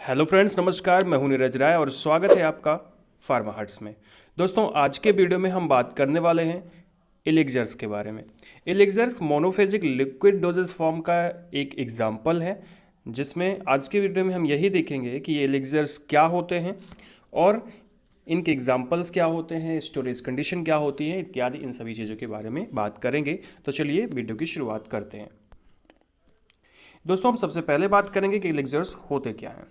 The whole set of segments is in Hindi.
हेलो फ्रेंड्स, नमस्कार। मैं हूं नीरज राय और स्वागत है आपका फार्मा हर्ट्स में। दोस्तों, आज के वीडियो में हम बात करने वाले हैं एलिक्जर्स के बारे में। एलिक्जर्स मोनोफेजिक लिक्विड डोजेस फॉर्म का एक एग्जाम्पल है, जिसमें आज के वीडियो में हम यही देखेंगे कि ये एलिक्जर्स क्या होते हैं और इनके एग्जाम्पल्स क्या होते हैं, स्टोरेज कंडीशन क्या होती है इत्यादि, इन सभी चीज़ों के बारे में बात करेंगे। तो चलिए वीडियो की शुरुआत करते हैं। दोस्तों, हम सबसे पहले बात करेंगे कि एलिक्जर्स होते क्या हैं।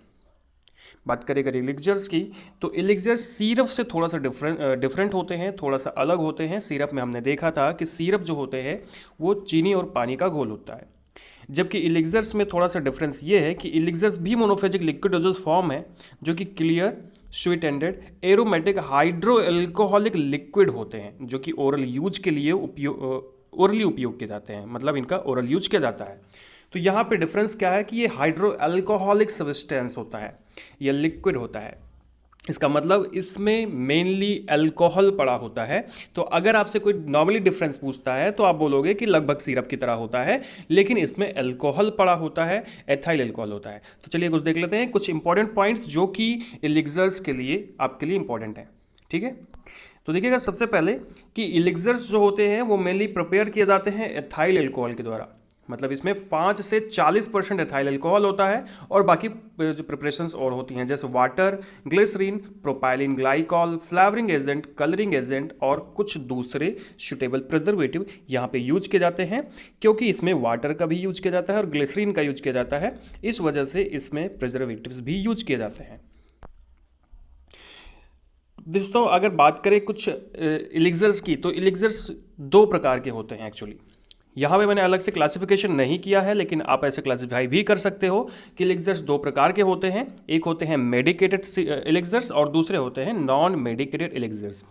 बात करें अगर एलिक्जर्स की, तो एलिक्जर्स सिरप से थोड़ा सा डिफरेंट होते हैं, थोड़ा सा अलग होते हैं। सिरप में हमने देखा था कि सिरप जो होते हैं वो चीनी और पानी का घोल होता है, जबकि एलिक्जर्स में थोड़ा सा डिफरेंस ये है कि एलिक्जर्स भी मोनोफेजिक लिक्विड डोजेज फॉर्म है, जो कि clear sweet ended aromatic hydro alcoholic liquid होते हैं, जो कि ओरल यूज के लिए ओरली उपयोग किए जाते हैं, मतलब इनका ओरल यूज किया जाता है। तो यहाँ पे डिफरेंस क्या है कि ये हाइड्रो अल्कोहलिक सब्सटेंस होता है, ये लिक्विड होता है। इसका मतलब इसमें मेनली अल्कोहल पड़ा होता है। तो अगर आपसे कोई नॉर्मली डिफरेंस पूछता है तो आप बोलोगे कि लगभग सिरप की तरह होता है, लेकिन इसमें अल्कोहल पड़ा होता है, एथाइल अल्कोहल होता है। तो चलिए कुछ देख लेते हैं, कुछ इंपॉर्टेंट पॉइंट्स जो कि एलिक्जर्स के लिए आपके लिए इंपॉर्टेंट है। ठीक है, तो देखिएगा सबसे पहले कि एलिक्जर्स जो होते हैं वो मेनली प्रिपेयर किए जाते हैं एथाइल अल्कोहल के द्वारा। मतलब इसमें 5 से 40% एथाइल अल्कोहल होता है और बाकी जो प्रिपरेशंस और होती हैं, जैसे water, glycerine, propylene glycol, flavouring agent, colouring agent और कुछ दूसरे सुटेबल प्रिजर्वेटिव यहाँ पे यूज किए जाते हैं। क्योंकि इसमें वाटर का भी यूज किया जाता है और ग्लिसरीन का यूज किया जाता है, इस वजह से इसमें प्रिजर्वेटिव्स भी यूज किए जाते हैं। दोस्तों, अगर बात करें कुछ एलिक्जर्स की, तो एलिक्जर्स 2 प्रकार के होते हैं एक्चुअली। यहाँ पे मैंने अलग से क्लासिफिकेशन नहीं किया है, लेकिन आप ऐसे क्लासिफाई भी कर सकते हो कि एलिक्जर्स 2 प्रकार के होते हैं। एक होते हैं मेडिकेटेड एलिक्जर्स और दूसरे होते हैं नॉन मेडिकेटेड एलिक्जर्स।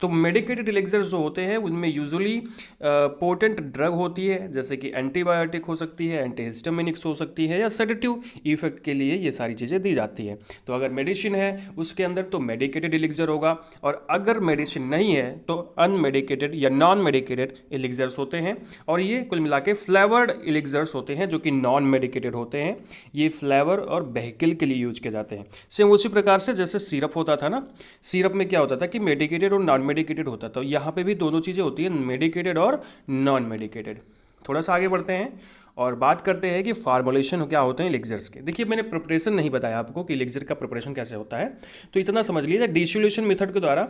तो मेडिकेटेड एलिक्जर्स जो होते हैं उनमें यूजुअली पोटेंट ड्रग होती है, जैसे कि एंटीबायोटिक हो सकती है, एंटीहिस्टामिनिक्स हो सकती है, या सेडेटिव इफेक्ट के लिए ये सारी चीज़ें दी जाती है। तो अगर मेडिसिन है उसके अंदर तो मेडिकेटेड एलिक्जर होगा, और अगर मेडिसिन नहीं है तो अनमेडिकेटेड या नॉन मेडिकेटेड एलिक्जर्स होते हैं। और ये कुल मिला के फ्लेवर्ड एलिक्जर्स होते हैं, जो कि नॉन मेडिकेटेड होते हैं। ये फ्लेवर और बहकिल के लिए यूज किए जाते हैं। सेम उसी प्रकार से जैसे सिरप होता था ना, सिरप में क्या होता था कि मेडिकेटेड और नॉन मेडिकेटेड होता था, यहाँ पे भी दोनों चीज़ें होती हैं, मेडिकेटेड और नॉन मेडिकेटेड। थोड़ा सा आगे बढ़ते हैं और बात करते हैं कि फार्मुलेशन क्या होते हैं एलिक्जर्स के। देखिए, मैंने प्रिपरेशन नहीं बताया आपको कि एलिक्जर का प्रिपरेशन कैसे होता है, तो इतना समझ लीजिए डिसोल्यूशन मेथड के द्वारा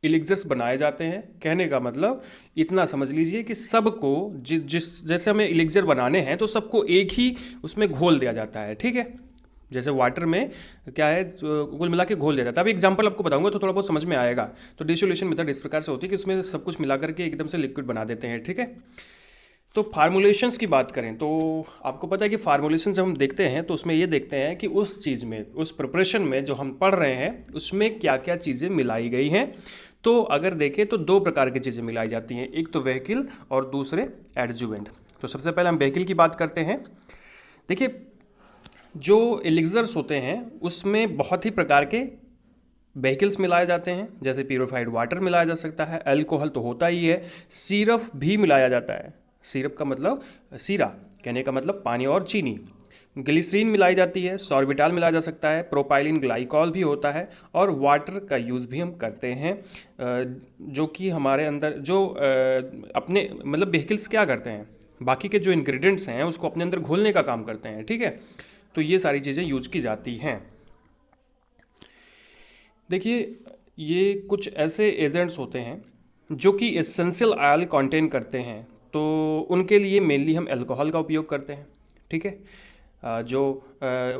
एलिक्जर्स बनाए जाते हैं। कहने का मतलब इतना समझ लीजिए कि सबको जिस जैसे हमें एलिक्जर बनाने हैं तो सबको एक ही उसमें घोल दिया जाता है। ठीक है, जैसे वाटर में क्या है, कुल मिला के घोल दिया जाता है। अभी एग्जांपल आपको बताऊंगा तो थोड़ा बहुत समझ में आएगा। तो डिसोल्यूशन मेथड इस प्रकार से होती है कि उसमें सब कुछ मिला करके एकदम से लिक्विड बना देते हैं। ठीक है, तो फार्मूलेशंस की बात करें तो आपको पता है कि फार्मूलेशन जब हम देखते हैं तो उसमें ये देखते हैं कि उस चीज़ में, उस प्रिपरेशन में जो हम पढ़ रहे हैं उसमें क्या क्या चीज़ें मिलाई गई हैं। तो अगर देखें तो 2 प्रकार की चीज़ें मिलाई जाती हैं, एक तो वेहिकल और दूसरे एडजुवेंट। तो सबसे पहले हम वेहिकल की बात करते हैं। देखिए, जो एलिक्जर्स होते हैं उसमें बहुत ही प्रकार के वेहिकल्स मिलाए जाते हैं, जैसे प्यूरिफाइड वाटर मिलाया जा सकता है, अल्कोहल तो होता ही है, सिरप भी मिलाया जाता है। सिरप का मतलब सीरा, कहने का मतलब पानी और चीनी। ग्लिसरीन मिलाई जाती है, सॉर्बिटाल मिलाया जा सकता है, प्रोपाइलिन ग्लाइकॉल भी होता है, और वाटर का यूज़ भी हम करते हैं। जो कि हमारे अंदर जो अपने मतलब वेहिकल्स क्या करते हैं, बाकी के जो इंग्रेडिएंट्स हैं उसको अपने अंदर घोलने का काम करते हैं। ठीक है, तो ये सारी चीज़ें यूज की जाती हैं। देखिए, ये कुछ ऐसे एजेंट्स होते हैं जो कि एसेंशियल ऑयल कंटेन करते हैं, तो उनके लिए मेनली हम अल्कोहल का उपयोग करते हैं। ठीक है, जो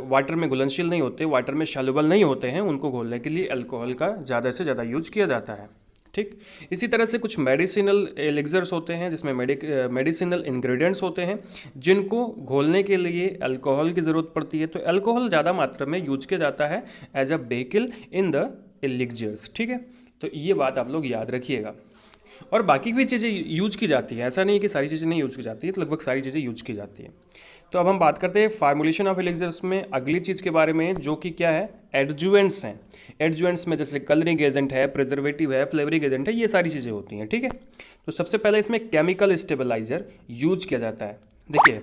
वाटर में घुलनशील नहीं होते, वाटर में सॉल्युबल नहीं होते हैं, उनको घोलने के लिए अल्कोहल का ज़्यादा से ज़्यादा यूज किया जाता है। ठीक, इसी तरह से कुछ मेडिसिनल एलिक्जर्स होते हैं जिसमें मेडिसिनल इंग्रेडिएंट्स होते हैं जिनको घोलने के लिए अल्कोहल की ज़रूरत पड़ती है। तो अल्कोहल ज़्यादा मात्रा में यूज किया जाता है as a vehicle in the elixirs. ठीक है, तो ये बात आप लोग याद रखिएगा। और बाकी भी चीज़ें यूज की जाती हैं, ऐसा नहीं है कि सारी चीज़ें नहीं यूज की जाती है, तो लगभग सारी चीज़ें यूज की जाती हैं। तो अब हम बात करते हैं फार्मूलेशन ऑफ एलिक्जर्स में अगली चीज़ के बारे में, जो कि क्या है, एडजुवेंट्स हैं। एडजुवेंट्स में जैसे कलरिंग एजेंट है, प्रिजर्वेटिव है, फ्लेवरिंग एजेंट है, ये सारी चीज़ें होती हैं। ठीक है, तो सबसे पहले इसमें केमिकल स्टेबलाइजर यूज किया जाता है। देखिए,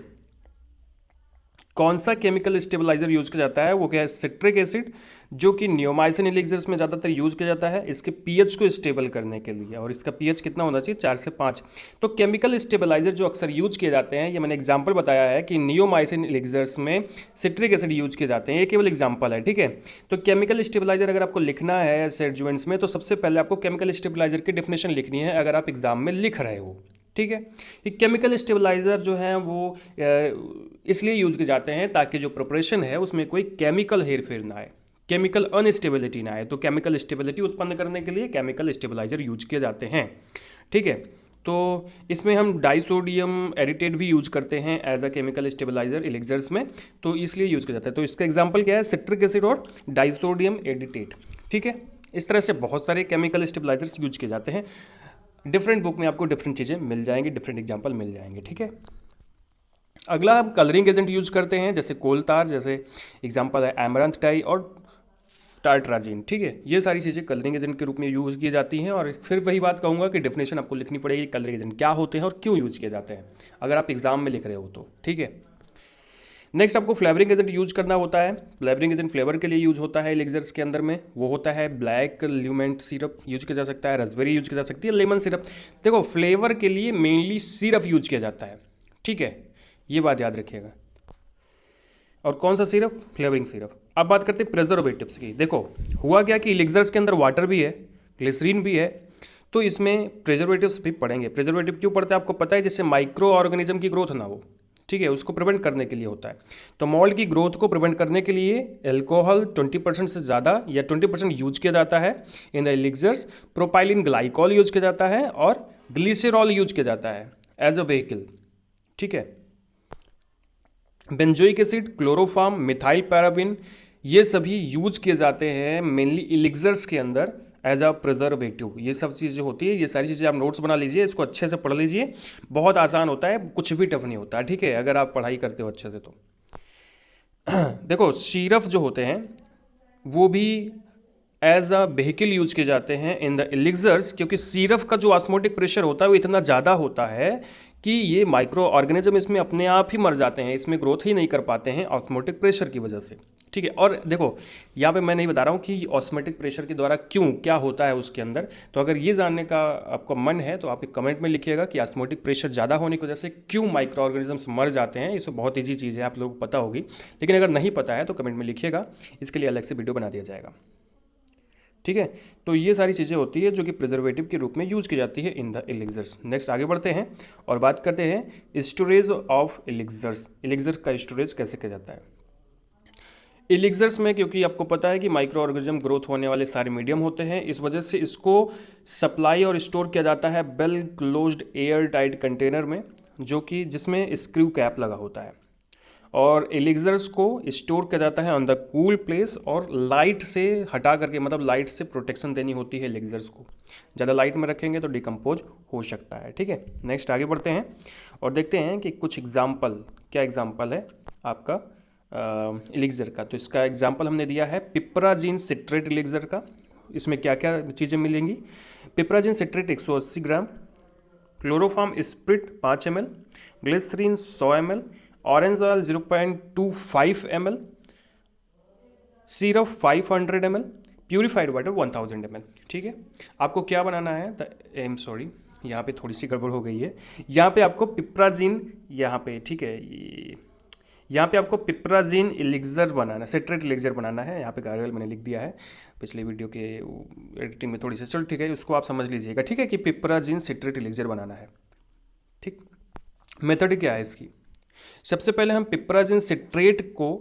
कौन सा केमिकल स्टेबलाइजर यूज किया जाता है? वो क्या है? सिट्रिक एसिड, जो कि नियोमाइसिन एलिक्सर्स में ज़्यादातर यूज किया जाता है इसके पीएच को स्टेबल करने के लिए, और इसका पीएच कितना होना चाहिए? 4 से 5। तो केमिकल स्टेबलाइजर जो अक्सर यूज किए जाते हैं, ये मैंने एग्जांपल बताया है कि नियोमाइसिन एलिक्सर्स में सिट्रिक एसिड यूज किए जाते हैं, ये केवल एग्जांपल है, ठीक है। तो केमिकल स्टेबलाइजर अगर आपको लिखना है ऐसे एडजुवेंट्स में, तो सबसे पहले आपको केमिकल स्टेबलाइजर की डेफिनेशन लिखनी है अगर आप एग्जाम में लिख रहे हो, ठीक है। ये केमिकल स्टेबलाइजर जो है वो इसलिए यूज किए जाते हैं ताकि जो प्रिपरेशन है उसमें कोई केमिकल हेरफेर ना आए, केमिकल अनस्टेबिलिटी ना आए। तो केमिकल स्टेबिलिटी उत्पन्न करने के लिए केमिकल स्टेबलाइजर यूज किए जाते हैं, ठीक है। तो इसमें हम डाइसोडियम एडिटेट भी यूज करते हैं as a chemical stabiliser elixirs में, तो इसलिए यूज किया जाता है। तो इसका एग्जाम्पल क्या है? सिट्रिक एसिड और डाइसोडियम एडिटेट, ठीक है। इस तरह से बहुत सारे केमिकल स्टेबलाइजर्स यूज किए जाते हैं। डिफरेंट बुक में आपको डिफरेंट चीज़ें मिल जाएंगी, डिफरेंट एग्जाम्पल मिल जाएंगे, ठीक है। अगला हम कलरिंग एजेंट यूज करते हैं, जैसे कोल तार, जैसे एग्जाम्पल है एमरंथ डाई और टार्ट्राजीन, ठीक है। ये सारी चीज़ें कलरिंग एजेंट के रूप में यूज़ की जाती हैं। और फिर वही बात कहूँगा कि डेफिनेशन आपको लिखनी पड़ेगी, कलरिंग एजेंट क्या होते हैं और क्यों यूज किए जाते हैं, अगर आप एग्जाम में लिख रहे हो तो, ठीक है। नेक्स्ट आपको फ्लेवरिंग एजेंट यूज करना होता है। फ्लेवरिंग एजेंट फ्लेवर के लिए यूज होता है एलिक्सर्स के अंदर में, वो होता है ब्लैक ल्यूमेंट सिरप यूज किया जा सकता है, रसबेरी यूज किया जा सकती है, लेमन सिरप। देखो फ्लेवर के लिए मेनली सिरप यूज किया जाता है, ठीक है, ये बात याद रखिएगा। और कौन सा सिरप? Flavouring syrup. अब बात करते हैं प्रिजर्वेटिव्स की। देखो हुआ क्या कि एलिक्सर्स के अंदर वाटर भी है, ग्लिसरीन भी है, तो इसमें प्रिजर्वेटिव्स भी पड़ेंगे। प्रिजर्वेटिव क्यों पड़ता है आपको पता है? जिससे माइक्रो ऑर्गेनिज्म की ग्रोथ ना हो, ठीक है, उसको प्रिवेंट करने के लिए होता है। तो मॉल्ट की ग्रोथ को प्रिवेंट करने के लिए अल्कोहल 20% से ज़्यादा या 20% यूज किया जाता है in the elixirs. Propylene glycol use किया जाता है और ग्लिसरॉल यूज किया जाता है एज अ व्हीकल, ठीक है। Benzoic acid, chloroform, methyl paraben, ये सभी यूज किए जाते हैं मेनली एलिक्सर्स के अंदर एज अ प्रिजर्वेटिव। ये सब चीज़ें होती है, ये सारी चीज़ें आप नोट्स बना लीजिए, इसको अच्छे से पढ़ लीजिए, बहुत आसान होता है, कुछ भी टफ नहीं होता, ठीक है, अगर आप पढ़ाई करते हो अच्छे से तो। देखो सिरप जो होते हैं वो भी एज अ व्हीकल यूज किए जाते हैं इन द एलिक्सर्स, क्योंकि सिरप का जो ऑस्मोटिक प्रेशर होता है वो इतना ज़्यादा होता है कि ये माइक्रो ऑर्गेनिज्म इसमें अपने आप ही मर जाते हैं, इसमें ग्रोथ ही नहीं कर पाते हैं ऑस्मोटिक प्रेशर की वजह से, ठीक है। और देखो यहाँ पे मैं नहीं बता रहा हूँ कि ऑस्मोटिक प्रेशर के द्वारा क्यों क्या होता है उसके अंदर, तो अगर ये जानने का आपका मन है तो आप एक कमेंट में लिखिएगा कि ऑस्मोटिक प्रेशर ज़्यादा होने की वजह से क्यों माइक्रो ऑर्गेनिजम्स मर जाते हैं। इसमें बहुत ईजी चीज़ है, आप लोगों को पता होगी, लेकिन अगर नहीं पता है तो कमेंट में लिखिएगा, इसके लिए अलग से वीडियो बना दिया जाएगा, ठीक है। तो ये सारी चीज़ें होती है जो कि प्रिजर्वेटिव के रूप में यूज़ की जाती है इन द एलिक्सर्स। नेक्स्ट आगे बढ़ते हैं और बात करते हैं स्टोरेज ऑफ एलिक्सर्स। एलिक्सर्स का स्टोरेज कैसे किया जाता है एलिक्सर्स में? क्योंकि आपको पता है कि माइक्रो ऑर्गेनिज्म ग्रोथ होने वाले सारे मीडियम होते हैं, इस वजह से इसको सप्लाई और स्टोर किया जाता है well closed air tight container में, जो कि जिसमें स्क्रू कैप लगा होता है। और एलिक्सर्स को स्टोर किया जाता है ऑन द कूल प्लेस, और लाइट से हटा करके, मतलब लाइट से प्रोटेक्शन देनी होती है एलिक्सर्स को, ज़्यादा लाइट में रखेंगे तो डिकम्पोज हो सकता है, ठीक है। नेक्स्ट आगे बढ़ते हैं और देखते हैं कि कुछ एग्जाम्पल, क्या एग्जाम्पल है आपका एलिक्सर का। तो इसका एग्जाम्पल हमने दिया है पिपराजीन सिट्रेट एलिक्सर का। इसमें क्या क्या चीज़ें मिलेंगी? Piperazine citrate 180 gram, chloroform spirit 5 ml, glycerine 100 ml, orange oil 0.25 ml, syrup 500 ml, purified water 1000 ml, ठीक है। आपको क्या बनाना है? सॉरी यहाँ पे थोड़ी सी गड़बड़ हो गई है, यहाँ पे आपको पिपराजीन, यहाँ पे ठीक है, यहाँ पे आपको पिपराजीन एलिक्सर बनाना है, सिट्रेट एलिक्सर बनाना है। यहाँ पे गार्गल मैंने लिख दिया है पिछले वीडियो के एडिटिंग में थोड़ी सी, चलो ठीक है, उसको आप समझ लीजिएगा, ठीक है, कि पिपराजीन सिट्रेट एलिक्सर बनाना है, ठीक। मेथड क्या है इसकी? सबसे पहले हम पिपराजीन सिट्रेट को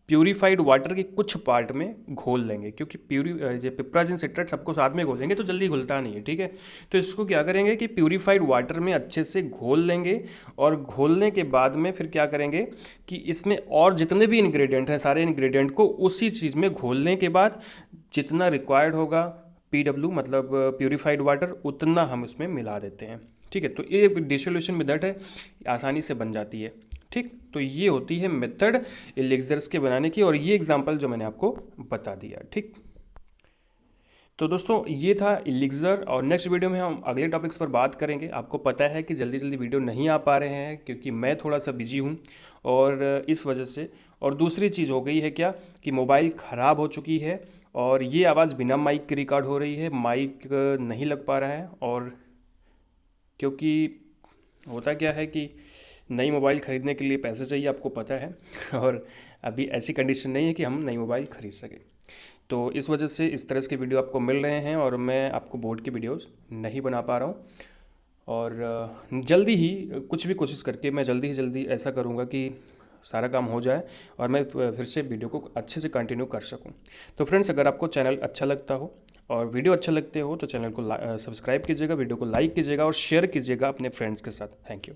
प्यूरिफाइड वाटर के कुछ पार्ट में घोल लेंगे, क्योंकि पिपराजीन सिट्रेट सबको साथ में घोलेंगे तो जल्दी घुलता नहीं है, ठीक है। तो इसको क्या करेंगे कि प्यूरिफाइड वाटर में अच्छे से घोल लेंगे, और घोलने के बाद में फिर क्या करेंगे कि इसमें और जितने भी इंग्रेडिएंट हैं सारे इंग्रेडिएंट को उसी चीज़ में घोलने के बाद जितना रिक्वायर्ड होगा PW मतलब प्यूरिफाइड वाटर, उतना हम उसमें मिला देते हैं, ठीक है। तो ये डिसोल्यूशन मेथड है, आसानी से बन जाती है, ठीक। तो ये होती है मेथड एलिक्सर्स के बनाने की, और ये एग्जांपल जो मैंने आपको बता दिया, ठीक। तो दोस्तों ये था एलिक्सर, और नेक्स्ट वीडियो में हम अगले टॉपिक्स पर बात करेंगे। आपको पता है कि जल्दी जल्दी वीडियो नहीं आ पा रहे हैं क्योंकि मैं थोड़ा सा बिजी हूँ और इस वजह से, और दूसरी चीज़ हो गई है क्या कि मोबाइल ख़राब हो चुकी है और ये आवाज़ बिना माइक के रिकॉर्ड हो रही है, माइक नहीं लग पा रहा है। और क्योंकि होता क्या है कि नई मोबाइल ख़रीदने के लिए पैसे चाहिए, आपको पता है और अभी ऐसी कंडीशन नहीं है कि हम नई मोबाइल ख़रीद सकें। तो इस वजह से इस तरह के वीडियो आपको मिल रहे हैं और मैं आपको बोर्ड के वीडियोस नहीं बना पा रहा हूँ। और जल्दी ही कुछ भी कोशिश करके मैं जल्दी ऐसा करूँगा कि सारा काम हो जाए और मैं फिर से वीडियो को अच्छे से कंटिन्यू कर सकूँ। तो फ्रेंड्स, अगर आपको चैनल अच्छा लगता हो और वीडियो अच्छा लगते हो तो चैनल को सब्सक्राइब कीजिएगा, वीडियो को लाइक कीजिएगा और शेयर कीजिएगा अपने फ्रेंड्स के साथ। Thank you.